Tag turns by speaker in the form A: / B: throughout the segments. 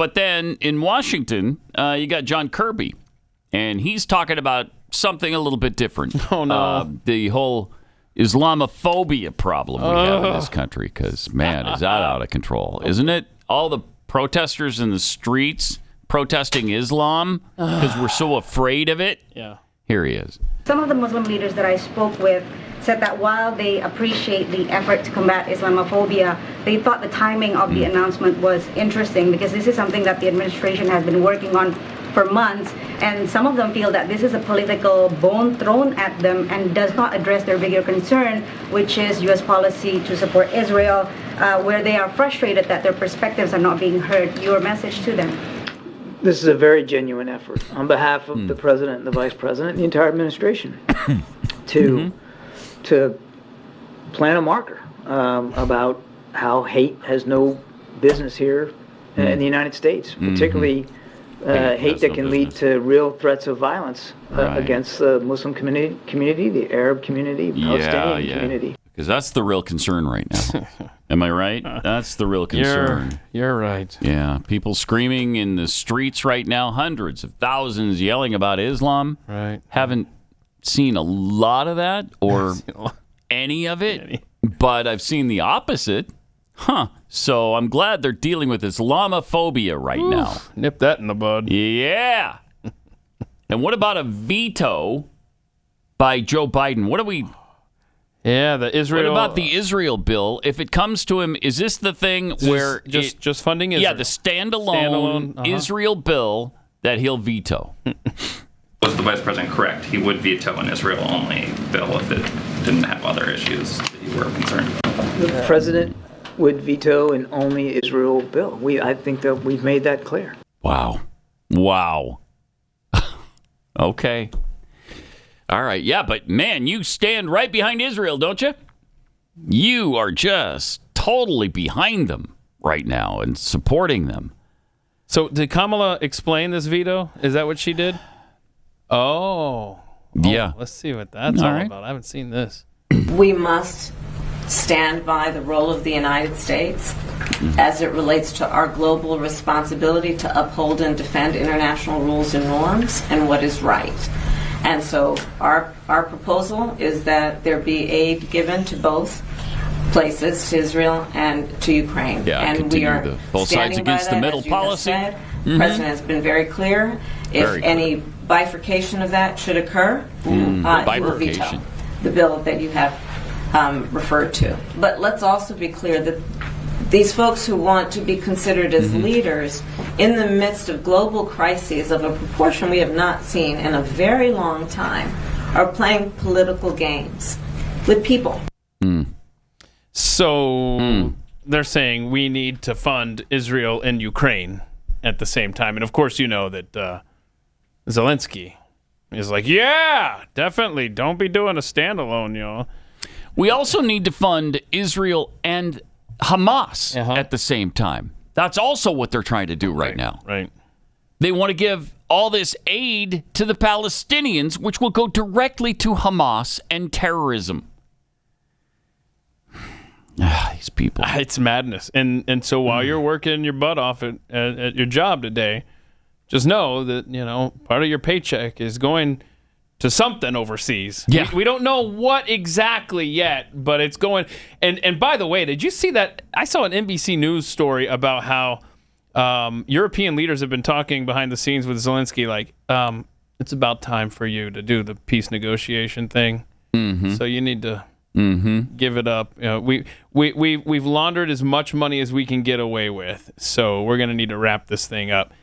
A: but then in Washington, you got John Kirby, and he's talking about something a little bit different.
B: Oh, no.
A: The whole Islamophobia problem we have in this country, because, man, is that out of control, isn't it? All the protesters in the streets protesting Islam because we're so afraid of it.
B: Yeah.
A: Here he is.
C: Some of the Muslim leaders that I spoke with said that while they appreciate the effort to combat Islamophobia, they thought the timing of the announcement was interesting because this is something that the administration has been working on for months, and some of them feel that this is a political bone thrown at them and does not address their bigger concern, which is U.S. policy to support Israel, where they are frustrated that their perspectives are not being heard. Your message to them?
D: This is a very genuine effort on behalf of the president and the vice president and the entire administration to plant a marker about how hate has no business here in the United States, particularly hate that can lead to real threats of violence against the Muslim community, the Arab community, Palestinian community.
A: Because that's the real concern right now. Am I right? That's the real concern.
B: You're right.
A: Yeah, people screaming in the streets right now, hundreds of thousands yelling about Islam.
B: Right.
A: Haven't seen a lot of that or any of it, but I've seen the opposite. So I'm glad they're dealing with Islamophobia right now.
B: Nip that in the bud.
A: Yeah. And what about a veto by Joe Biden?
B: Yeah, the Israel.
A: What about the Israel bill? If it comes to him, is this the thing where
B: just funding Israel?
A: Yeah, the standalone Israel bill that he'll veto.
E: Was the vice president correct? He would veto an Israel-only bill if it didn't have other issues that you were concerned about.
D: The president would veto an only Israel bill. I think that we've made that clear.
A: Wow. Okay. All right. Yeah, but man, you stand right behind Israel, don't you? You are just totally behind them right now and supporting them.
B: So did Kamala explain this veto? Is that what she did? Oh.
A: Yeah.
B: Let's see what that's all about. I haven't seen this.
F: We must stand by the role of the United States as it relates to our global responsibility to uphold and defend international rules and norms and what is right. And so our proposal is that there be aid given to both places, to Israel and to Ukraine.
A: Yeah,
F: and we are
A: both sides against the middle policy.
F: The president has been very clear. If any bifurcation of that should occur, he will veto the bill that you have referred to. But let's also be clear that these folks who want to be considered as leaders in the midst of global crises of a proportion we have not seen in a very long time are playing political games with people.
B: So they're saying we need to fund Israel and Ukraine at the same time. And of course, you know that Zelensky is like, yeah, definitely. Don't be doing a standalone, y'all.
A: We also need to fund Israel and Hamas at the same time. That's also what they're trying to do right now.
B: Right.
A: They want to give all this aid to the Palestinians, which will go directly to Hamas and terrorism. These people.
B: It's madness. And so while you're working your butt off at your job today, just know that, part of your paycheck is going to something overseas.
A: Yeah.
B: We don't know what exactly yet, but it's going. And by the way, did you see that? I saw an NBC News story about how European leaders have been talking behind the scenes with Zelensky, like, it's about time for you to do the peace negotiation thing. So you need to give it up. We've laundered as much money as we can get away with, so we're going to need to wrap this thing up.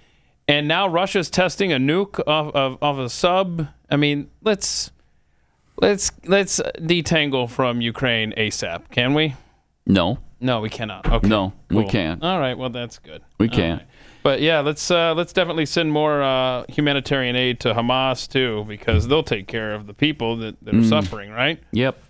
B: And now Russia's testing a nuke of a sub. I mean, let's detangle from Ukraine ASAP. Can we?
A: No,
B: we cannot. Okay,
A: no,
B: cool.
A: we can't.
B: All right, well that's good.
A: We can't.
B: Right. But yeah, let's definitely send more humanitarian aid to Hamas too, because they'll take care of the people that are suffering. Right?
A: Yep.